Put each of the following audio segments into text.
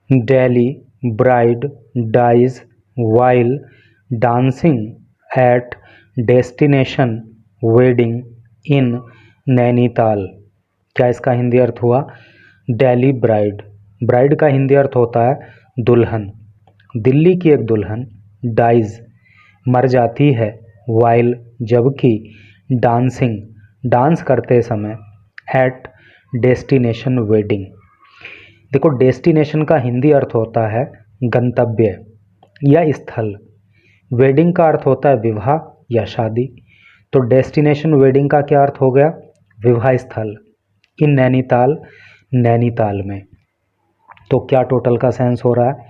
Delhi bride dies while dancing at destination wedding in Nainital. क्या इसका हिंदी अर्थ हुआ? दिल्ली ब्राइड, ब्राइड का हिंदी अर्थ होता है दुल्हन। दिल्ली की एक दुल्हन डाइज मर जाती है, वाइल जबकि, डांसिंग डांस करते समय, एट डेस्टिनेशन वेडिंग। देखो, डेस्टिनेशन का हिंदी अर्थ होता है गंतव्य या स्थल, वेडिंग का अर्थ होता है विवाह या शादी। तो डेस्टिनेशन वेडिंग का क्या अर्थ हो गया? विवाह स्थल। इन नैनीताल, नैनीताल में। तो क्या टोटल का सेंस हो रहा है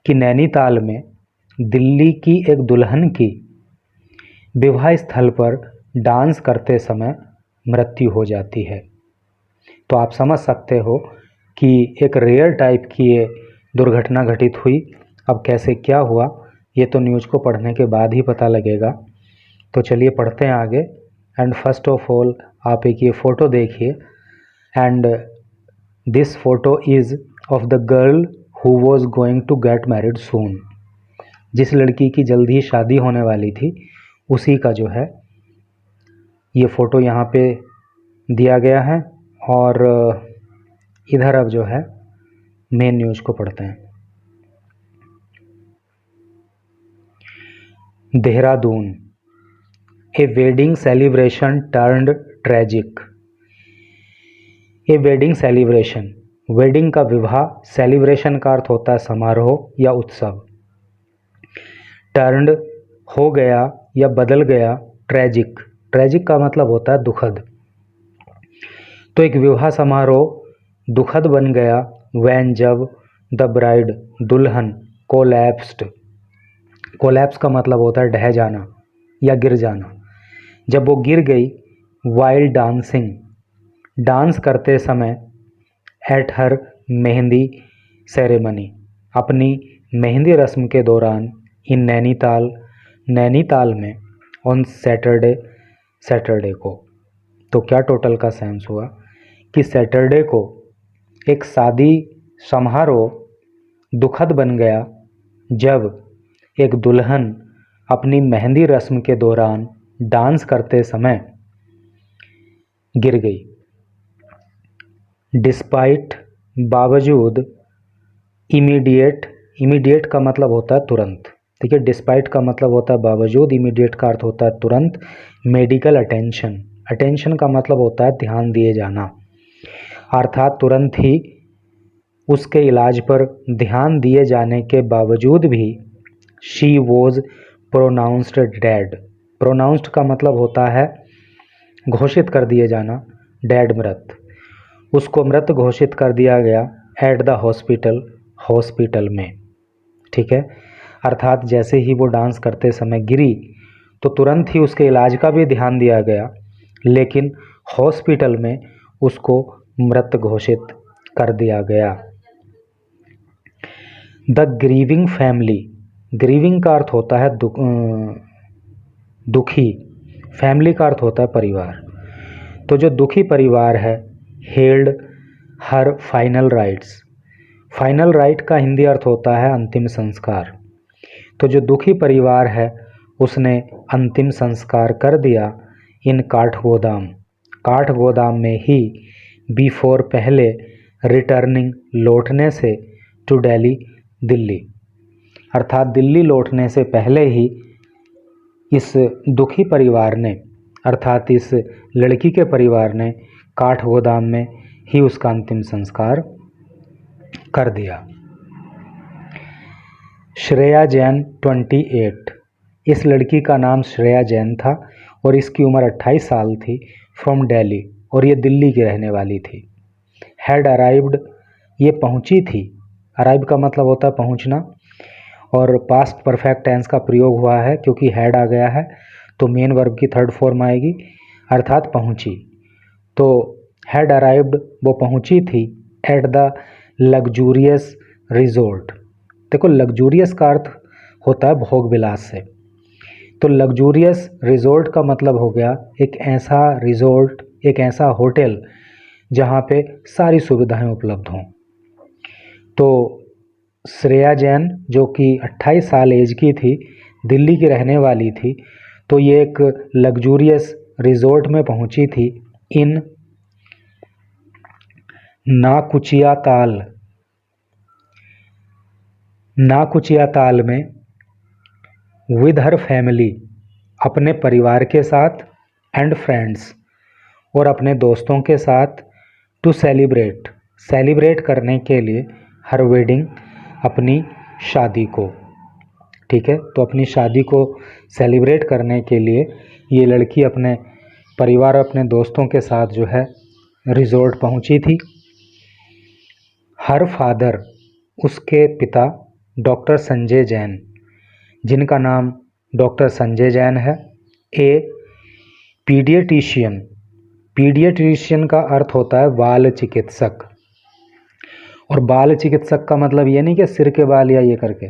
कि नैनीताल में दिल्ली की एक दुल्हन की विवाह स्थल पर डांस करते समय मृत्यु हो जाती है। तो आप समझ सकते हो कि एक रेयर टाइप की ये दुर्घटना घटित हुई। अब कैसे क्या हुआ ये तो न्यूज़ को पढ़ने के बाद ही पता लगेगा। तो चलिए पढ़ते हैं आगे। एंड फर्स्ट ऑफ ऑल आप एक ये फ़ोटो देखिए, and this photo is of the girl who was going to get married soon. जिस लड़की की जल्द ही शादी होने वाली थी उसी का जो है ये फ़ोटो यहाँ पे दिया गया है। और इधर अब जो है मेन न्यूज़ को पढ़ते हैं। देहरादून, ए वेडिंग सेलिब्रेशन टर्न्ड ट्रेजिक। ए वेडिंग सेलिब्रेशन, वेडिंग का विवाह, सेलिब्रेशन का अर्थ होता है समारोह या उत्सव। टर्न्ड हो गया या बदल गया, ट्रेजिक, ट्रेजिक का मतलब होता है दुखद। तो एक विवाह समारोह दुखद बन गया व्हेन जब, द ब्राइड दुल्हन, कोलैप्स्ड, कोलैप्स का मतलब होता है ढह जाना या गिर जाना, जब वो गिर गई, वाइल डांसिंग, डांस करते समय, एट हर मेहंदी सेरेमनी, अपनी मेहंदी रस्म के दौरान, इन नैनीताल, नैनीताल में, ऑन सैटरडे, सैटरडे को। तो क्या टोटल का सेंस हुआ कि सैटरडे को एक शादी समारोह दुखद बन गया जब एक दुल्हन अपनी मेहंदी रस्म के दौरान डांस करते समय गिर गई। डिस्पाइट, बावजूद, इमीडिएट, इमीडिएट का मतलब होता है तुरंत, ठीक है। डिस्पाइट का मतलब होता है बावजूद, इमीडिएट का अर्थ होता है तुरंत। मेडिकल अटेंशन, अटेंशन का मतलब होता है ध्यान दिए जाना, अर्थात तुरंत ही उसके इलाज पर ध्यान दिए जाने के बावजूद भी, she was pronounced dead. Pronounced का मतलब होता है घोषित कर दिए जाना, डेड मृत, उसको मृत घोषित कर दिया गया, एट द हॉस्पिटल, हॉस्पिटल में, ठीक है। अर्थात जैसे ही वो डांस करते समय गिरी तो तुरंत ही उसके इलाज का भी ध्यान दिया गया, लेकिन हॉस्पिटल में उसको मृत घोषित कर दिया गया। द ग्रीविंग फैमिली, ग्रीविंग का अर्थ होता है दुखी, फैमिली का अर्थ होता है परिवार। तो जो दुखी परिवार है, held her final rights, final right का हिंदी अर्थ होता है अंतिम संस्कार। तो जो दुखी परिवार है उसने अंतिम संस्कार कर दिया इन काठगोदाम, काठगोदाम में ही, बिफोर पहले, रिटर्निंग लौटने से, टू दिल्ली, दिल्ली, अर्थात दिल्ली लौटने से पहले ही इस दुखी परिवार ने, अर्थात इस लड़की के परिवार ने काठगोदाम में ही उसका अंतिम संस्कार कर दिया। श्रेया जैन 28, इस लड़की का नाम श्रेया जैन था और इसकी उम्र 28 साल थी, फ्रॉम दिल्ली, और ये दिल्ली की रहने वाली थी। हैड अराइव्ड, ये पहुंची थी, अराइव का मतलब होता है पहुंचना, और पास्ट परफेक्ट टेंस का प्रयोग हुआ है क्योंकि हैड आ गया है तो मेन वर्ब की थर्ड फॉर्म आएगी, अर्थात पहुंची। तो हैड अराइव्ड, वो पहुंची थी, एट द लग्जूरियस रिजॉर्ट। देखो, लग्जूरियस का अर्थ होता है भोग विलास से, तो लग्जूरियस रिजॉर्ट का मतलब हो गया एक ऐसा रिजॉर्ट, एक ऐसा होटल जहाँ पे सारी सुविधाएं उपलब्ध हों। तो श्रेया जैन जो कि 28 साल एज की थी, दिल्ली की रहने वाली थी, तो ये एक लग्जूरियस रिजॉर्ट में पहुंची थी इन नाकुचिया ताल में विद हर फैमिली, अपने परिवार के साथ, एंड फ्रेंड्स, और अपने दोस्तों के साथ, टू सेलिब्रेट करने के लिए, हर वेडिंग, अपनी शादी को। ठीक है, तो अपनी शादी को सेलिब्रेट करने के लिए ये लड़की अपने परिवार, अपने दोस्तों के साथ जो है रिजॉर्ट पहुंची थी। हर फादर, उसके पिता डॉक्टर संजय जैन, जिनका नाम डॉक्टर संजय जैन है, ए पीडियाट्रिशियन का अर्थ होता है बाल चिकित्सक, और बाल चिकित्सक का मतलब ये नहीं कि सिर के बाल या ये करके,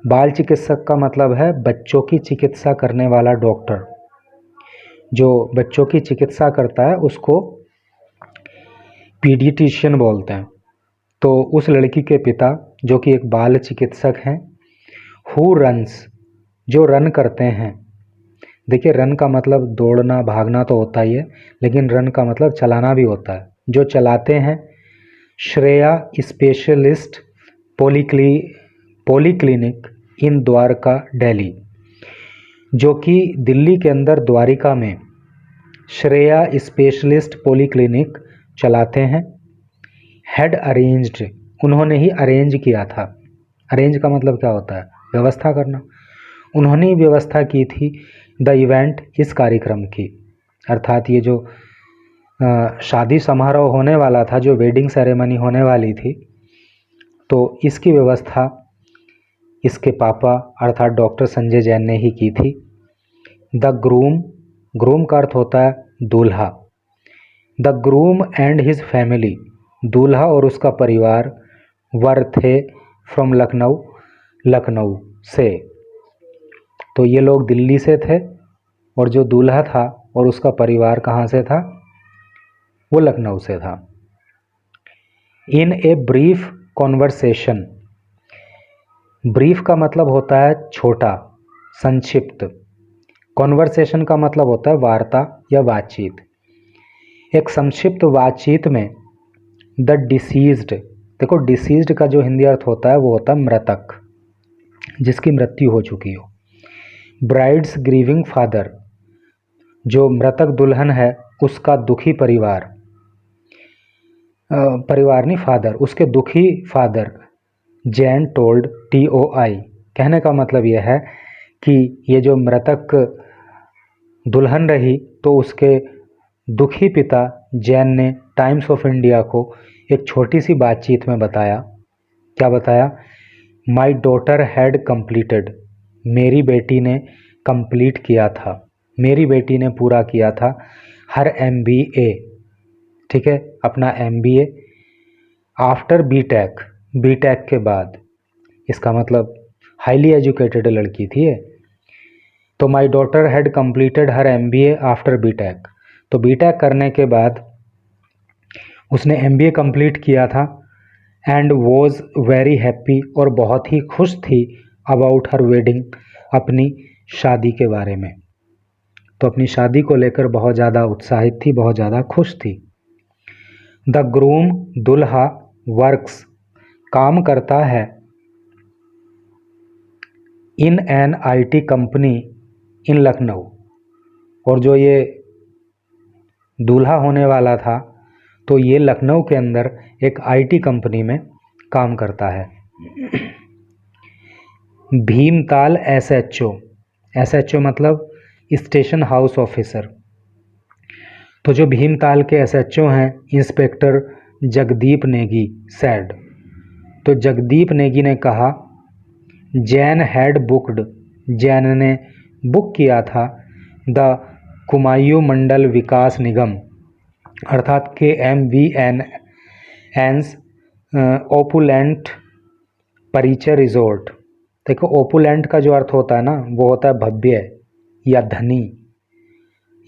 बाल चिकित्सक का मतलब है बच्चों की चिकित्सा करने वाला डॉक्टर। जो बच्चों की चिकित्सा करता है उसको पीडियाट्रिशियन बोलते हैं। तो उस लड़की के पिता जो कि एक बाल चिकित्सक हैं, हु रन्स, जो रन करते हैं। देखिए, रन का मतलब दौड़ना भागना तो होता ही है, लेकिन रन का मतलब चलाना भी होता है, जो चलाते हैं श्रेया स्पेशलिस्ट पॉलीक्लिनिक इन द्वारका दिल्ली, जो कि दिल्ली के अंदर द्वारिका में श्रेया स्पेशलिस्ट पॉलीक्लिनिक चलाते हैं। हैड अरेंज्ड, उन्होंने ही अरेंज किया था। अरेंज का मतलब क्या होता है? व्यवस्था करना। उन्होंने ही व्यवस्था की थी द इवेंट, इस कार्यक्रम की, अर्थात ये जो शादी समारोह होने वाला था, जो वेडिंग सेरेमनी होने वाली थी, तो इसकी व्यवस्था इसके पापा अर्थात डॉक्टर संजय जैन ने ही की थी। द ग्रूम का अर्थ होता है दूल्हा। The groom and his family, दूल्हा और उसका परिवार, वर थे फ्रॉम लखनऊ से। तो ये लोग दिल्ली से थे, और जो दूल्हा था और उसका परिवार कहाँ से था? वो लखनऊ से था। इन ए ब्रीफ कॉन्वर्सेशन, ब्रीफ का मतलब होता है छोटा, संक्षिप्त। कॉन्वर्सेशन का मतलब होता है वार्ता या बातचीत। एक संक्षिप्त बातचीत में द डिसीज्ड, देखो डिसीज्ड का जो हिंदी अर्थ होता है वो होता है मृतक, जिसकी मृत्यु हो चुकी हो। ब्राइड्स ग्रीविंग फादर, जो मृतक दुल्हन है उसका दुखी परिवार नहीं फादर, उसके दुखी फादर। जैन टोल्ड TOI, कहने का मतलब यह है कि ये जो मृतक दुल्हन रही तो उसके दुखी पिता जैन ने टाइम्स ऑफ इंडिया को एक छोटी सी बातचीत में बताया। क्या बताया? माई डॉटर हैड कंप्लीटेड, मेरी बेटी ने कंप्लीट किया था, मेरी बेटी ने पूरा किया था हर MBA, ठीक है, अपना MBA आफ्टर बीटेक के बाद। इसका मतलब हाईली एजुकेटेड लड़की थी ये। तो my daughter had completed her MBA after BTech, तो बीटेक करने के बाद उसने MBA कंप्लीट किया था। एंड वॉज वेरी हैप्पी, और बहुत ही खुश थी अबाउट हर वेडिंग, अपनी शादी के बारे में। तो अपनी शादी को लेकर बहुत ज़्यादा उत्साहित थी, बहुत ज़्यादा खुश थी। द ग्रूम, दुल्हा, वर्क्स, काम करता है, इन एन IT कंपनी इन लखनऊ, और जो ये दूल्हा होने वाला था तो ये लखनऊ के अंदर एक IT कंपनी में काम करता है। भीमताल SHO मतलब स्टेशन हाउस ऑफिसर। तो जो भीमताल के SHO हैं, इंस्पेक्टर जगदीप नेगी सैड, तो जगदीप नेगी ने कहा जैन हैड बुक्ड, जैन ने बुक किया था द कुमायूं मंडल विकास निगम, अर्थात KMVN's ओपुलेंट परिचय रिजॉर्ट। देखो ओपुलेंट का जो अर्थ होता है ना, वो होता है भव्य या धनी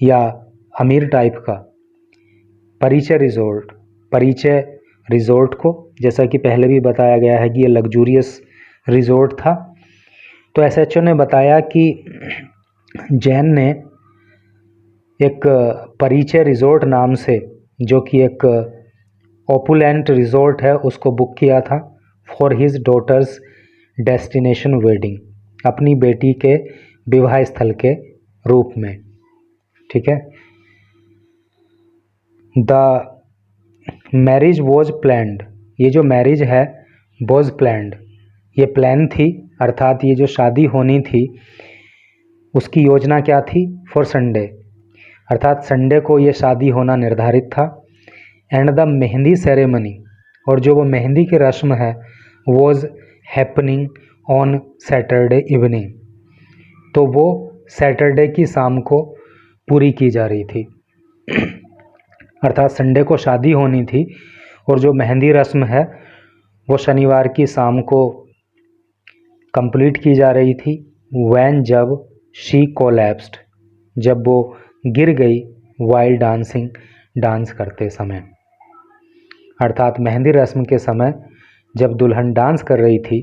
या अमीर टाइप का। परिचय रिजॉर्ट को, जैसा कि पहले भी बताया गया है कि ये लग्जूरियस रिजॉर्ट था। तो एसएचओ ने बताया कि जैन ने एक परिचय रिजॉर्ट नाम से, जो कि एक ओपुलेंट रिजॉर्ट है, उसको बुक किया था for his daughter's destination wedding, अपनी बेटी के विवाह स्थल के रूप में। ठीक है। द मैरिज वॉज प्लान्ड, ये जो मैरिज है वॉज प्लान्ड, ये प्लान थी, अर्थात ये जो शादी होनी थी उसकी योजना क्या थी, फॉर संडे, अर्थात संडे को ये शादी होना निर्धारित था। एंड द मेहंदी सेरेमनी, और जो वो मेहंदी की रस्म है, was happening on Saturday evening, तो वो सैटरडे की शाम को पूरी की जा रही थी। अर्थात संडे को शादी होनी थी और जो मेहंदी रस्म है वो शनिवार की शाम को कंप्लीट की जा रही थी। वैन, जब शी कोलैप्स्ड, जब वो गिर गई, वाइल डांसिंग, डांस करते समय, अर्थात मेहंदी रस्म के समय जब दुल्हन डांस कर रही थी,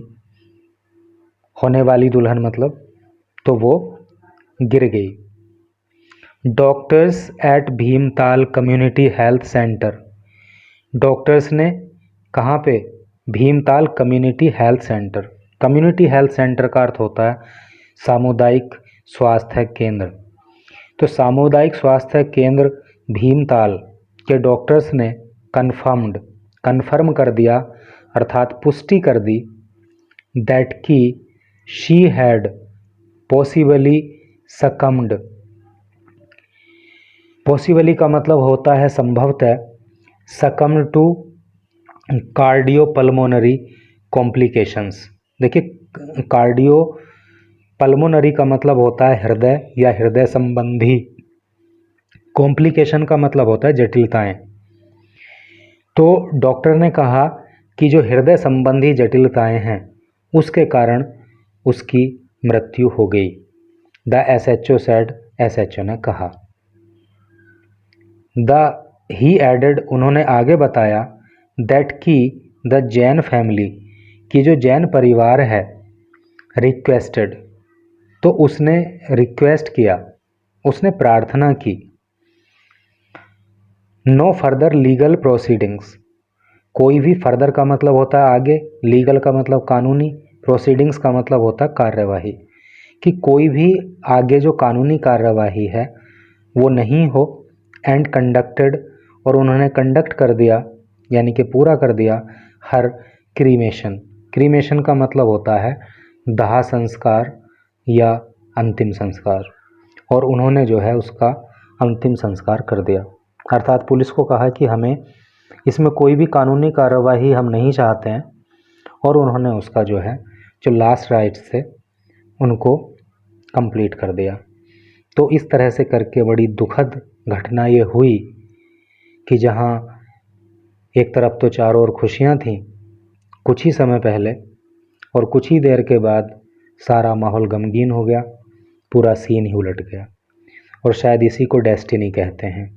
होने वाली दुल्हन मतलब, तो वो गिर गई। Doctors at Bhimtal community health centre, doctors ने कहाँ पे, Bhimtal community health centre. Community health centre का अर्थ होता है सामुदायिक स्वास्थ्य केंद्र। तो सामुदायिक स्वास्थ्य केंद्र भीमताल के डॉक्टर्स ने कन्फर्म कर दिया, अर्थात पुष्टि कर दी, दैट की she had possibly succumbed. Possibly का मतलब होता है संभवतः, सकम टू कार्डियोपल्मोनरी कॉम्प्लिकेशंस। देखिए, कार्डियो पल्मोनरी का मतलब होता है हृदय या हृदय संबंधी, कॉम्प्लिकेशन का मतलब होता है जटिलताएं। तो डॉक्टर ने कहा कि जो हृदय संबंधी जटिलताएं हैं उसके कारण उसकी मृत्यु हो गई। द एसएचओ सेड, एसएचओ ने कहा। ही एडेड, उन्होंने आगे बताया, दैट की द जैन फैमिली, कि जो जैन परिवार है, रिक्वेस्टेड, तो उसने रिक्वेस्ट किया, उसने प्रार्थना की, नो फर्दर लीगल प्रोसीडिंग्स, कोई भी फर्दर का मतलब होता है आगे, लीगल का मतलब कानूनी, प्रोसीडिंग्स का मतलब होता है कार्यवाही, कि कोई भी आगे जो कानूनी कार्यवाही है वो नहीं हो। एंड कंडक्टेड, और उन्होंने कंडक्ट कर दिया, यानी कि पूरा कर दिया, हर क्रीमेशन। क्रीमेशन का मतलब होता है दाह संस्कार या अंतिम संस्कार, और उन्होंने जो है उसका अंतिम संस्कार कर दिया। अर्थात पुलिस को कहा कि हमें इसमें कोई भी कानूनी कार्यवाही हम नहीं चाहते हैं, और उन्होंने उसका जो है जो लास्ट राइट्स थे उनको कंप्लीट कर दिया। तो इस तरह से करके बड़ी दुखद घटना ये हुई कि जहाँ एक तरफ तो चारों ओर खुशियाँ थीं कुछ ही समय पहले, और कुछ ही देर के बाद सारा माहौल गमगीन हो गया, पूरा सीन ही उलट गया। और शायद इसी को डेस्टिनी कहते हैं।